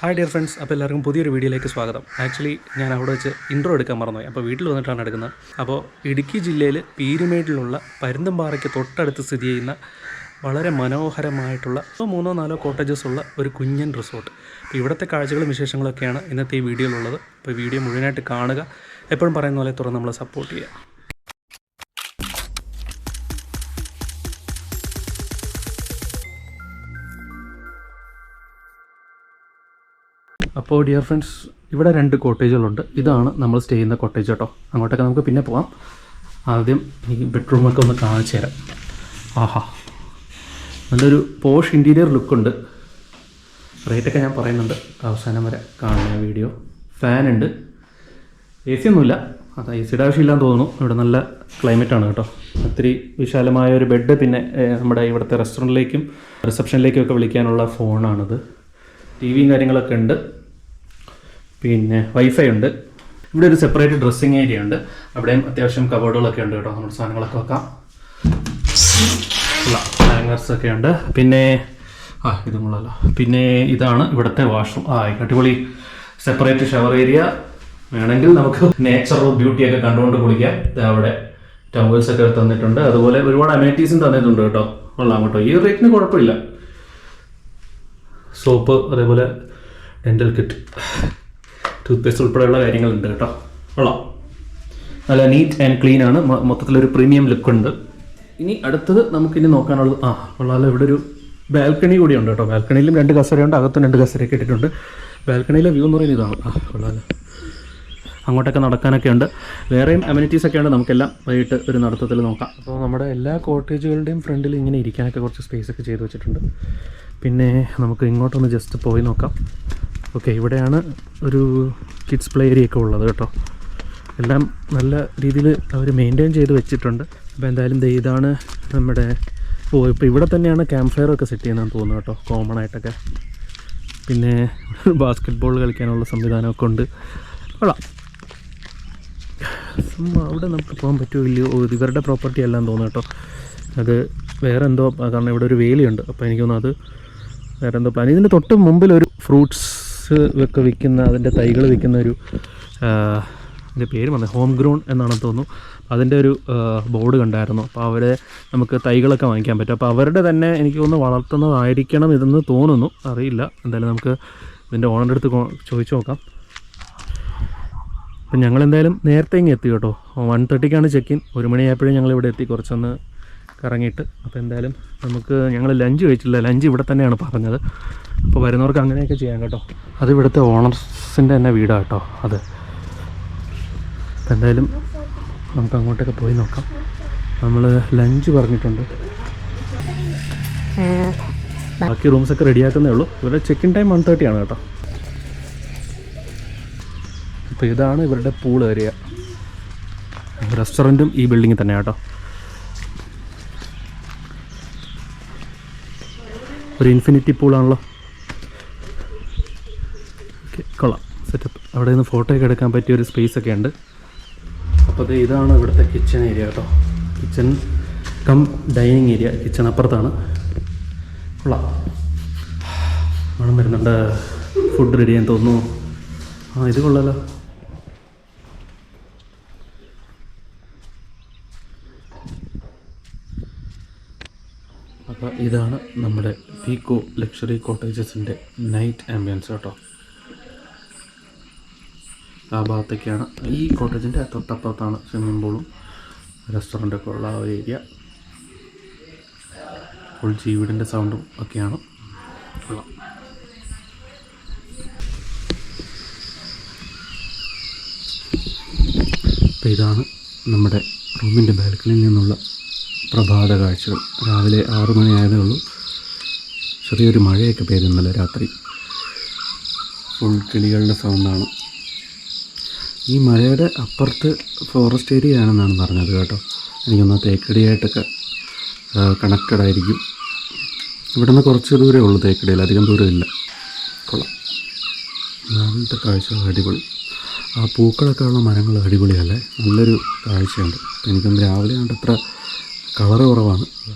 Hi dear friends, അപ്പോൾ എല്ലാവർക്കും പുതിയൊരു വീഡിയോയിലേക്ക് സ്വാഗതം. ആക്ച്വലി ഞാൻ അവിടെ വെച്ച് ഇൻട്രോ എടുക്കാൻ മറന്നുപോയി. അപ്പോൾ വീട്ടിൽ വന്നിട്ടാണ് എടുക്കുന്നത്. അപ്പോൾ ഇടുക്കി ജില്ലയിൽ പീരുമേട്ടിലുള്ള പരുന്തുംപാറയ്ക്ക് തൊട്ടടുത്ത് സ്ഥിതി ചെയ്യുന്ന വളരെ മനോഹരമായിട്ടുള്ള 3-4 കോട്ടേജസ് ഉള്ള ഒരു കുഞ്ഞൻ റിസോർട്ട്. അപ്പോൾ ഇവിടുത്തെ കാഴ്ചകളും വിശേഷങ്ങളൊക്കെയാണ് ഇന്നത്തെ ഈ വീഡിയോയിലുള്ളത്. അപ്പോൾ വീഡിയോ മുഴുവനായിട്ട് കാണുക. എപ്പോഴും പറയുന്ന പോലെ തുറന്ന് നമ്മളെ സപ്പോർട്ട് ചെയ്യുക. അപ്പോൾ ഡിയർ ഫ്രണ്ട്സ്, ഇവിടെ 2 കോട്ടേജുകളുണ്ട്. ഇതാണ് നമ്മൾ സ്റ്റേ ചെയ്യുന്ന കോട്ടേജ് കേട്ടോ. അങ്ങോട്ടൊക്കെ നമുക്ക് പിന്നെ പോകാം. ആദ്യം ഈ ബെഡ്റൂമൊക്കെ ഒന്ന് കാണിച്ചു തരാം. ആഹാ, നല്ലൊരു പോഷ് ഇൻറ്റീരിയർ ലുക്കുണ്ട്. റേറ്റൊക്കെ ഞാൻ പറയുന്നുണ്ട് അവസാനം വരെ കാണുന്ന വീഡിയോ. ഫാനുണ്ട്, എ സി ഒന്നുമില്ല. അതാ എ സിയുടെ ആവശ്യമില്ലാന്ന് തോന്നുന്നു. ഇവിടെ നല്ല ക്ലൈമറ്റാണ് കേട്ടോ. ഒത്തിരി വിശാലമായ ഒരു ബെഡ്, പിന്നെ നമ്മുടെ ഇവിടുത്തെ റെസ്റ്റോറൻറ്റിലേക്കും റിസപ്ഷനിലേക്കും ഒക്കെ വിളിക്കാനുള്ള ഫോണാണിത്. ടി വിയും കാര്യങ്ങളൊക്കെ ഉണ്ട്. പിന്നെ വൈഫൈ ഉണ്ട്. ഇവിടെ ഒരു സെപ്പറേറ്റ് ഡ്രസ്സിങ് ഏരിയ ഉണ്ട്. അവിടെയും അത്യാവശ്യം കബോർഡുകളൊക്കെ ഉണ്ട് കേട്ടോ. നമ്മുടെ സാധനങ്ങളൊക്കെ വെക്കാം. ഹാങ്ങേഴ്സൊക്കെ ഉണ്ട്. പിന്നെ ഇതും കൊള്ളാലോ. പിന്നെ ഇതാണ് ഇവിടുത്തെ വാഷ്റൂം. അടിപൊളി സെപ്പറേറ്റ് ഷവർ ഏരിയ. വേണമെങ്കിൽ നമുക്ക് നേച്ചറൽ ബ്യൂട്ടിയൊക്കെ കണ്ടുകൊണ്ട് കുളിക്കാം. അവിടെ ടവൽസൊക്കെ തന്നിട്ടുണ്ട്. അതുപോലെ ഒരുപാട് അമേനിറ്റീസും തന്നിട്ടുണ്ട് കേട്ടോ. കൊള്ളാം കേട്ടോ. ഈ റേറ്റിന് കുഴപ്പമില്ല. സോപ്പ്, അതേപോലെ ഡെൻ്റൽ കിറ്റ്, ടൂത്ത് പേസ്റ്റ് ഉൾപ്പെടെയുള്ള കാര്യങ്ങളുണ്ട് കേട്ടോ. കൊള്ളാം, നല്ല നീറ്റ് ആൻഡ് ക്ലീൻ ആണ്. മൊത്തത്തിലൊരു പ്രീമിയം ലുക്കുണ്ട്. ഇനി അടുത്തത് നമുക്കിനി നോക്കാനുള്ളത് കൊള്ളാമല്ലോ. ഇവിടെ ഒരു ബാൽക്കണി കൂടി ഉണ്ട് കേട്ടോ. ബാൽക്കണിയിലും 2 കസേരയുണ്ട്, അകത്തും 2 കസേരയൊക്കെ ഇട്ടിട്ടുണ്ട്. ബാൽക്കണിയിലെ വ്യൂ എന്ന് പറയുന്നത് ഇതാണ്. കൊള്ളാമല്ലോ. അങ്ങോട്ടൊക്കെ നടക്കാനൊക്കെ ഉണ്ട്. വേറെയും അമ്യൂണിറ്റീസൊക്കെ ഉണ്ട്. നമുക്കെല്ലാം വൈകിട്ട് ഒരു നടത്തത്തിൽ നോക്കാം. അപ്പോൾ നമ്മുടെ എല്ലാ കോട്ടേജുകളുടെയും ഫ്രണ്ടിൽ ഇങ്ങനെ ഇരിക്കാനൊക്കെ കുറച്ച് സ്പേസൊക്കെ ചെയ്ത് വെച്ചിട്ടുണ്ട്. പിന്നെ നമുക്ക് ഇങ്ങോട്ടൊന്ന് ജസ്റ്റ് പോയി നോക്കാം. ഓക്കെ, ഇവിടെയാണ് ഒരു കിഡ്സ് പ്ലേ ഏരിയ ഒക്കെ ഉള്ളത് കേട്ടോ. എല്ലാം നല്ല രീതിയിൽ അവർ മെയിൻറ്റെയിൻ ചെയ്ത് വെച്ചിട്ടുണ്ട്. അപ്പോൾ എന്തായാലും ഇതാണ് നമ്മുടെ ഇപ്പോൾ ഇവിടെ തന്നെയാണ് ക്യാമ്പ് ഫയറൊക്കെ സെറ്റ് ചെയ്യുന്നതെന്ന് തോന്നുന്നു കേട്ടോ, കോമൺ ആയിട്ടൊക്കെ. പിന്നെ ബാസ്കറ്റ് ബോൾ കളിക്കാനുള്ള സംവിധാനമൊക്കെ ഉണ്ട്. കൊള്ളാം. അവിടെ നമുക്ക് പോകാൻ പറ്റുമോ ഇല്ലയോ? ഇവരുടെ പ്രോപ്പർട്ടി അല്ലാന്ന് തോന്നുന്നു കേട്ടോ. അത് വേറെ എന്തോ, കാരണം ഇവിടെ ഒരു വേലിയുണ്ട്. അപ്പോൾ എനിക്ക് തോന്നുന്നു അത് വേറെ എന്തോ പ്ലാൻ. ഇതിൻ്റെ തൊട്ട് മുമ്പിൽ ഒരു ഫ്രൂട്ട്സ് ഒക്കെ വിൽക്കുന്ന, അതിൻ്റെ തൈകൾ വിൽക്കുന്ന ഒരു, അതിൻ്റെ പേര് വന്നത് ഹോം ഗ്രൗൺ എന്നാണെന്ന് തോന്നുന്നു. അതിൻ്റെ ഒരു ബോർഡ് കണ്ടായിരുന്നു. അപ്പോൾ അവരെ നമുക്ക് തൈകളൊക്കെ വാങ്ങിക്കാൻ പറ്റും. അപ്പോൾ അവരുടെ തന്നെ എനിക്ക് തോന്നുന്നു വളർത്തുന്നതായിരിക്കണം ഇതെന്ന് തോന്നുന്നു, അറിയില്ല. എന്തായാലും നമുക്ക് ഇതിൻ്റെ ഓണറിൻ്റെ അടുത്ത് ചോദിച്ചു നോക്കാം. അപ്പം ഞങ്ങളെന്തായാലും നേരത്തെ ഇങ്ങ് എത്തി കേട്ടോ. 1:30ക്കാണ് ചെക്ക് ഇൻ. 1 മണിയായപ്പോഴേ ഞങ്ങളിവിടെ എത്തി, കുറച്ചൊന്ന് കറങ്ങിയിട്ട്. അപ്പോൾ എന്തായാലും ഞങ്ങൾ ലഞ്ച് കഴിച്ചില്ല. ലഞ്ച് ഇവിടെ തന്നെയാണ് പറഞ്ഞത്. അപ്പോൾ വരുന്നവർക്ക് അങ്ങനെയൊക്കെ ചെയ്യാം കേട്ടോ. അത് ഇവിടുത്തെ ഓണേഴ്സിൻ്റെ തന്നെ വീടാണ് കേട്ടോ അത്. അപ്പോൾ എന്തായാലും നമുക്ക് അങ്ങോട്ടൊക്കെ പോയി നോക്കാം. നമ്മൾ ലഞ്ച് പറഞ്ഞിട്ടുണ്ട്. ബാക്കി റൂംസൊക്കെ റെഡിയാക്കുന്നേ ഉള്ളൂ. ഇവിടെ ചെക്ക് ഇൻ ടൈം 1:30 ആണ് കേട്ടോ. അപ്പോൾ ഇതാണ് ഇവരുടെ പൂൾ ഏരിയ. റെസ്റ്റോറൻറ്റും ഈ ബിൽഡിങ്ങിൽ തന്നെയാണ് കേട്ടോ. ഒരു ഇൻഫിനിറ്റി പൂളാണല്ലോ. ഓക്കെ, കൊള്ളാം, സെറ്റപ്പ്. അവിടെ നിന്ന് ഫോട്ടോ ഒക്കെ എടുക്കാൻ പറ്റിയ ഒരു സ്പേസൊക്കെ ഉണ്ട്. അപ്പോൾ ഇതാണ് ഇവിടുത്തെ കിച്ചൺ ഏരിയ കേട്ടോ. Kitchen come dining area. Kitchen അപ്പുറത്താണ്. കൊള്ളാം, മണം വരുന്നുണ്ട്. ഫുഡ് റെഡി ചെയ്യാൻ തോന്നുന്നു. ഇത് കൊള്ളാലോ. അപ്പോൾ ഇതാണ് നമ്മുടെ പീക്കോ ലക്ഷറി കോട്ടേജസിൻ്റെ നൈറ്റ് ആംബിയൻസ് കേട്ടോ. ആ ഭാഗത്തൊക്കെയാണ്. ഈ കോട്ടേജിൻ്റെ തൊട്ടപ്പുറത്താണ് സ്വിമ്മിംഗ് പൂളും റെസ്റ്റോറൻറ്റൊക്കെ ഉള്ള ആ ഒരു ഏരിയ. ഫുൾ ജീവിടിൻ്റെ സൗണ്ടും ഒക്കെയാണ്. അപ്പോൾ ഇതാണ് നമ്മുടെ റൂമിൻ്റെ ബാൽക്കണിയിൽ നിന്നുള്ള പ്രഭാത കാഴ്ചകൾ. രാവിലെ 6 മണി ആയതേ ഉള്ളൂ. ചെറിയൊരു മഴയൊക്കെ പെയ്തു ഇന്നലെ രാത്രി. ഫുൾ കിളികളുടെ സൗണ്ടാണ്. ഈ മലയുടെ അപ്പുറത്ത് ഫോറസ്റ്റ് ഏരിയ ആണെന്നാണ് പറഞ്ഞത് കേട്ടോ. എനിക്കൊന്ന് തേക്കടിയായിട്ടൊക്കെ കണക്റ്റഡ് ആയിരിക്കും. ഇവിടെ നിന്ന് കുറച്ച് ദൂരമേ ഉള്ളൂ തേക്കടിയിൽ, അധികം ദൂരമില്ല. കൊള്ളാം, അങ്ങനത്തെ കാഴ്ചകൾ അടിപൊളി. ആ പൂക്കളൊക്കെ ഉള്ള മരങ്ങൾ അടിപൊളിയല്ലേ, നല്ലൊരു കാഴ്ചയുണ്ട്. എനിക്കൊന്ന് രാവിലെ കണ്ട് അത്ര കളറ് കുറവാണ്.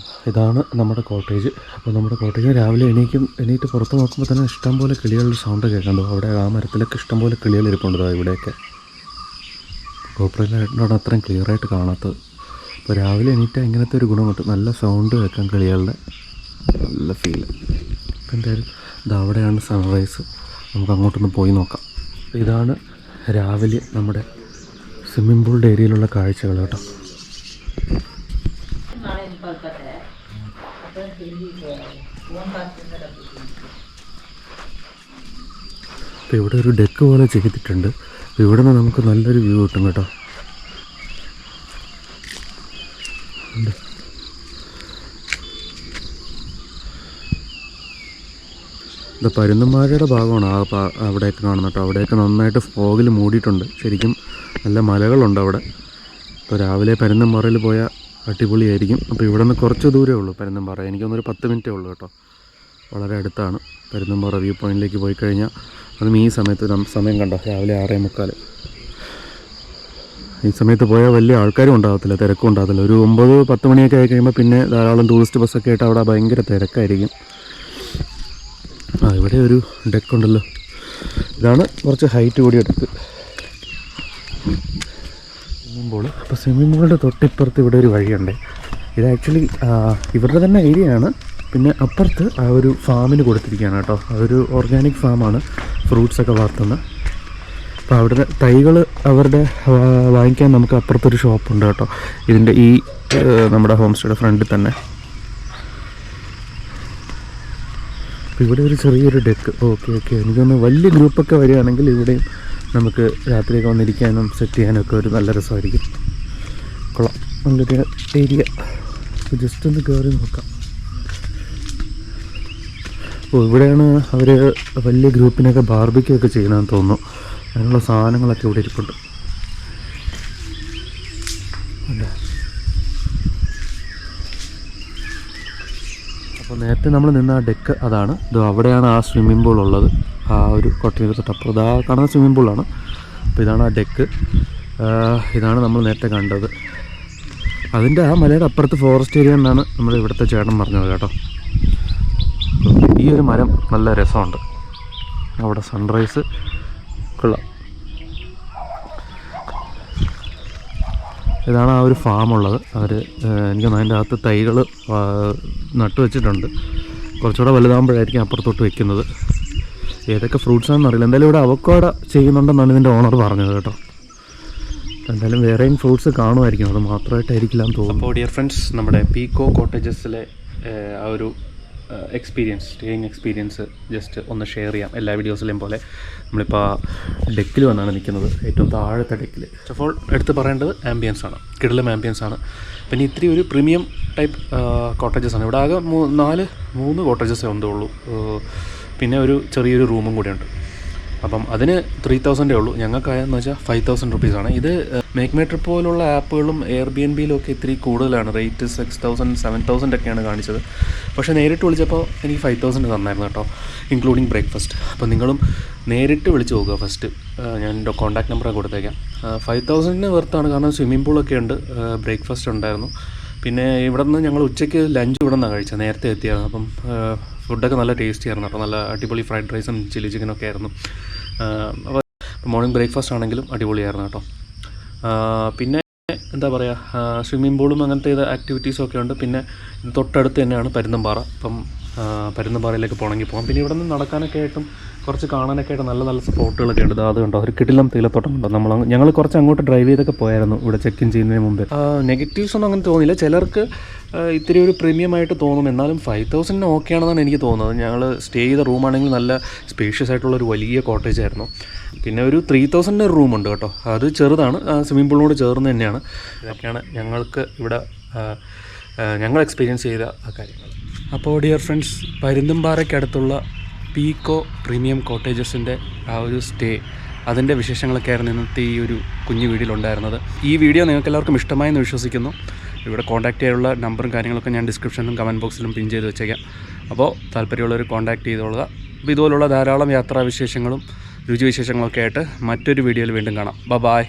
ഇതാണ് നമ്മുടെ കോട്ടേജ്. അപ്പോൾ നമ്മുടെ കോട്ടേജ് രാവിലെ എണീറ്റ് പുറത്ത് നോക്കുമ്പോൾ തന്നെ ഇഷ്ടംപോലെ കിളികളുടെ സൗണ്ട് കേൾക്കുന്നുണ്ടോ. അവിടെ ആ മരത്തിലൊക്കെ ഇഷ്ടംപോലെ കിളികൾ ഇരിപ്പുണ്ട് ഇവിടെയൊക്കെ. ഗോപ്രയിലായിട്ടാണ് അത്രയും ക്ലിയറായിട്ട് കാണാത്തത്. അപ്പോൾ രാവിലെ എണീറ്റാൽ ഇങ്ങനത്തെ ഒരു ഗുണം കിട്ടും, നല്ല സൗണ്ട് കേൾക്കാം കിളികളുടെ, നല്ല ഫീല്. അപ്പോൾ എന്തായാലും അവിടെയാണ് സൺറൈസ്, നമുക്ക് അങ്ങോട്ടൊന്ന് പോയി നോക്കാം. ഇതാണ് രാവിലെ നമ്മുടെ സ്വിമ്മിംഗ് പൂളിൻ്റെ ഏരിയയിലുള്ള കാഴ്ചകൾ കേട്ടോ. അപ്പോൾ ഇവിടെ ഒരു ഡെക്ക് പോലെ ചെയ്തിട്ടുണ്ട്. അപ്പോൾ ഇവിടെ നിന്ന് നമുക്ക് നല്ലൊരു വ്യൂ കിട്ടും കേട്ടോ. ഇത് പരുന്തുംപാറയുടെ ഭാഗമാണ് അവിടെയൊക്കെ കാണുന്നത് കേട്ടോ. അവിടെയൊക്കെ നന്നായിട്ട് ഫോഗിൽ മൂടിയിട്ടുണ്ട്. ശരിക്കും നല്ല മലകളുണ്ട് അവിടെ. അപ്പോൾ രാവിലെ പരുന്തുംപാറയിൽ പോയാൽ അടിപൊളിയായിരിക്കും. അപ്പോൾ ഇവിടെ നിന്ന് കുറച്ച് ദൂരമേ ഉള്ളൂ പരുന്തുംപാറ. എനിക്കൊന്നൊരു 10 മിനിറ്റേ ഉള്ളൂ കേട്ടോ. വളരെ അടുത്താണ് പരുന്തുംപാറ വ്യൂ പോയിൻറ്റിലേക്ക് പോയി കഴിഞ്ഞാൽ. അതും ഈ സമയത്ത് സമയം കണ്ടോ, രാവിലെ 6:45. ഈ സമയത്ത് പോയാൽ വലിയ ആൾക്കാരും ഉണ്ടാകത്തില്ല, തിരക്കും ഉണ്ടാകത്തില്ല. ഒരു 9-10 മണിയൊക്കെ ആയി കഴിയുമ്പോൾ പിന്നെ ധാരാളം ടൂറിസ്റ്റ് ബസ്സൊക്കെ ആയിട്ട് അവിടെ ഭയങ്കര തിരക്കായിരിക്കും. ഇവിടെ ഒരു ഡെക്ക് ഉണ്ടല്ലോ. ഇതാണ് കുറച്ച് ഹൈറ്റ് കൂടിയ ഡെക്ക്. Swimming pool. അപ്പോൾ സ്വിമ്മിംഗ് പൂളിൻ്റെ തൊട്ടിപ്പുറത്ത് ഇവിടെ ഒരു വഴിയുണ്ട്. ഇത് ആക്ച്വലി ഇവരുടെ തന്നെ ഏരിയയാണ്. പിന്നെ അപ്പുറത്ത് ആ ഒരു ഫാമിന് കൊടുത്തിരിക്കുകയാണ് കേട്ടോ. അതൊരു ഓർഗാനിക് ഫാമാണ്, ഫ്രൂട്ട്സൊക്കെ വളർത്തുന്നത്. അപ്പോൾ അവിടുത്തെ തൈകൾ അവരുടെ വാങ്ങിക്കാൻ നമുക്ക് അപ്പുറത്തൊരു ഷോപ്പുണ്ട് കേട്ടോ. ഇതിൻ്റെ ഈ നമ്മുടെ ഹോം സ്റ്റേയുടെ ഫ്രണ്ടിൽ തന്നെ. അപ്പോൾ ഇവിടെ ഒരു ചെറിയൊരു ഡെക്ക്. ഓക്കെ എനിക്കൊന്ന് വലിയ ഗ്രൂപ്പൊക്കെ വരികയാണെങ്കിൽ ഇവിടെയും നമുക്ക് രാത്രിയൊക്കെ വന്നിരിക്കാനും സെറ്റ് ചെയ്യാനും ഒക്കെ ഒരു നല്ല രസമായിരിക്കും. കൊള്ളാം, നല്ലൊരു ഏരിയ. ജസ്റ്റ് ഒന്ന് കയറി നോക്കാം. അപ്പോൾ ഇവിടെയാണ് അവർ വലിയ ഗ്രൂപ്പിനൊക്കെ ബാർബിക്യൂ ഒക്കെ ചെയ്യണമെന്ന് തോന്നുന്നു. അതിനുള്ള സാധനങ്ങളൊക്കെ ഇവിടെ ഇരിപ്പുണ്ട്. അപ്പോൾ നേരത്തെ നമ്മൾ നിന്ന ആ ഡെക്ക് അതാണ്. ഇത് അവിടെയാണ് ആ സ്വിമ്മിംഗ് പൂൾ ഉള്ളത്. ആ ഒരു കൊട്ടയുടെ തൊട്ടപ്പുറം ഇതാ കാണുന്ന സ്വിമ്മിംഗ് പൂളാണ്. അപ്പോൾ ഇതാണ് ആ ഡെക്ക്. ഇതാണ് നമ്മൾ നേരത്തെ കണ്ടത്. അതിൻ്റെ ആ മലയുടെ അപ്പുറത്ത് ഫോറസ്റ്റ് ഏരിയ എന്നാണ് നമ്മൾ ഇവിടുത്തെ ചേട്ടൻ പറഞ്ഞത് കേട്ടോ. ഈ ഒരു മരം നല്ല രസമുണ്ട്. അവിടെ സൺറൈസ് കൊള്ളാം. ഇതാണ് ആ ഒരു ഫാമുള്ളത്. അവർ എനിക്ക് അതിൻ്റെ അകത്ത് തൈകൾ നട്ടു വെച്ചിട്ടുണ്ട്. കുറച്ചുകൂടെ വലുതാകുമ്പോഴായിരിക്കും അപ്പുറത്തോട്ട് വെക്കുന്നത്. ഏതൊക്കെ ഫ്രൂട്ട്സാണെന്ന് അറിയില്ല. എന്തായാലും ഇവിടെ അവക്കാഡോ ചെയ്യുന്നുണ്ടെന്നാണ് ഇതിൻ്റെ ഓണർ പറഞ്ഞത് കേട്ടോ. എന്തായാലും വേറെയും ഫ്രൂട്ട്സ് കാണുമായിരിക്കും, അത് മാത്രമായിട്ടായിരിക്കില്ല എന്ന് തോന്നുന്നു. അപ്പോൾ ഡിയർ ഫ്രണ്ട്സ്, നമ്മുടെ പീക്കോ കോട്ടേജസിലെ ആ ഒരു സ്റ്റേയിങ് എക്സ്പീരിയൻസ് ജസ്റ്റ് ഒന്ന് ഷെയർ ചെയ്യാം. എല്ലാ വീഡിയോസിലെയും പോലെ നമ്മളിപ്പോൾ ഡെക്കിൽ വന്നാണ് നിൽക്കുന്നത്, ഏറ്റവും താഴത്തെ ഡെക്കിൽ. ഫസ്റ്റ് ഓഫ് ഓൾ എടുത്ത് പറയേണ്ടത് ആംബിയൻസ് ആണ്. കിടിലം ആംബിയൻസ് ആണ്. പിന്നെ ഇത്തിരി ഒരു പ്രീമിയം ടൈപ്പ് കോട്ടേജസ് ആണ്. ഇവിടെ ആകെ 3 കോട്ടേജസേ ഉള്ളൂ. പിന്നെ ഒരു ചെറിയൊരു റൂമും കൂടെയുണ്ട്. അപ്പം അതിന് 3000 ഉള്ളൂ. ഞങ്ങൾക്കായെന്ന് വെച്ചാൽ 5000 റുപ്പീസാണ്. ഇത് മേക്ക് ട്രിപ്പ് പോലുള്ള ആപ്പുകളും എയർബിഎൻബിയിലും ഒക്കെ ഇത്തിരി കൂടുതലാണ് റേറ്റ്. 6000 7000 ഒക്കെയാണ് കാണിച്ചത്. പക്ഷേ നേരിട്ട് വിളിച്ചപ്പോൾ എനിക്ക് 5000 തന്നായിരുന്നു കേട്ടോ, ഇൻക്ലൂഡിങ് ബ്രേക്ക്ഫാസ്റ്റ്. അപ്പോൾ നിങ്ങളും നേരിട്ട് വിളിച്ച് നോക്കുക ഫസ്റ്റ്. ഞാൻ എൻ്റെ കോൺടാക്ട് നമ്പർ കൊടുത്തേക്കാം. 5000 വെർത്താണ്, കാരണം സ്വിമ്മിംഗ് പൂളൊക്കെ ഉണ്ട്, ബ്രേക്ക്ഫാസ്റ്റ് ഉണ്ടായിരുന്നു. പിന്നെ ഇവിടെ നിന്ന് ഞങ്ങൾ ഉച്ചയ്ക്ക് ലഞ്ച് ഇവിടെ നിന്നാണ് കഴിച്ചത്, നേരത്തെ എത്തിയായിരുന്നു. അപ്പം ഫുഡൊക്കെ നല്ല ടേസ്റ്റി ആയിരുന്നു കേട്ടോ. നല്ല അടിപൊളി ഫ്രൈഡ് റൈസും ചില്ലി ചിക്കനൊക്കെ ആയിരുന്നു. അപ്പോൾ മോർണിംഗ് ബ്രേക്ക്ഫാസ്റ്റ് ആണെങ്കിലും അടിപൊളിയായിരുന്നു കേട്ടോ. പിന്നെ എന്താ പറയുക, സ്വിമ്മിംഗ് പൂളും അങ്ങനത്തെ ആക്ടിവിറ്റീസും ഒക്കെ ഉണ്ട്. പിന്നെ തൊട്ടടുത്ത് തന്നെയാണ് പരുന്തുംപാറ. അപ്പം പരുന്തുംപാറയിലേക്ക് പോകണമെങ്കിൽ പോകാം. പിന്നെ ഇവിടെ നിന്ന് നടക്കാനൊക്കെ ആയിട്ടും കുറച്ച് കാണാനൊക്കെ ആയിട്ട് നല്ല നല്ല സ്പോട്ടുകളൊക്കെ ഉണ്ട്. അത് കണ്ടോ, ഒരു കിടിലം തേയിലത്തോട്ടം ഉണ്ടോ. ഞങ്ങൾ കുറച്ച് അങ്ങോട്ട് ഡ്രൈവ് ചെയ്തൊക്കെ പോയായിരുന്നു ഇവിടെ ചെക്ക് ഇൻ ചെയ്യുന്നതിന് മുമ്പ്. നെഗറ്റീവ്സ് ഒന്നും അങ്ങനെ തോന്നിയില്ല. ചിലർക്ക് ഇത്തിരി ഒരു പ്രീമിയം ആയിട്ട് തോന്നും. എന്നാലും 5000 ഓക്കെ ആണെന്നാണ് എനിക്ക് തോന്നുന്നത്. ഞങ്ങൾ സ്റ്റേ ചെയ്ത റൂമാണെങ്കിൽ നല്ല സ്പേഷ്യസ് ആയിട്ടുള്ളൊരു വലിയ കോട്ടേജ് ആയിരുന്നു. പിന്നെ ഒരു 3000 റൂമുണ്ട് കേട്ടോ. അത് ചെറുതാണ്, സ്വിമ്മിംഗ് പൂളിനോട് ചേർന്ന് തന്നെയാണ്. ഇതൊക്കെയാണ് ഞങ്ങൾക്ക് ഇവിടെ ഞങ്ങൾ എക്സ്പീരിയൻസ് ചെയ്ത ആ കാര്യങ്ങൾ. അപ്പോൾ ഡിയർ ഫ്രണ്ട്സ്, പരുന്തുംപാറയ്ക്കടുത്തുള്ള പീക്കോ പ്രീമിയം കോട്ടേജസിൻ്റെ ആ ഒരു സ്റ്റേ, അതിൻ്റെ വിശേഷങ്ങളൊക്കെ ആയിരുന്നു ഇന്നത്തെ ഈ ഒരു കുഞ്ഞു വീഡിയോയിലുണ്ടായിരുന്നത്. ഈ വീഡിയോ നിങ്ങൾക്ക് എല്ലാവർക്കും ഇഷ്ടമായെന്ന് വിശ്വസിക്കുന്നു. ഇവിടെ കോൺടാക്റ്റ് ചെയ്യാനുള്ള നമ്പറും കാര്യങ്ങളൊക്കെ ഞാൻ ഡിസ്ക്രിപ്ഷനിലും കമൻറ്റ് ബോക്സിലും പിൻ ചെയ്ത് വെച്ചേക്കാം. അപ്പോൾ താല്പര്യമുള്ളവർ കോൺടാക്റ്റ് ചെയ്തോളുക. അപ്പോൾ ഇതുപോലുള്ള ധാരാളം യാത്രാവിശേഷങ്ങളും രുചിവിശേഷങ്ങളൊക്കെ ആയിട്ട് മറ്റൊരു വീഡിയോയിൽ വീണ്ടും കാണാം. ബൈ.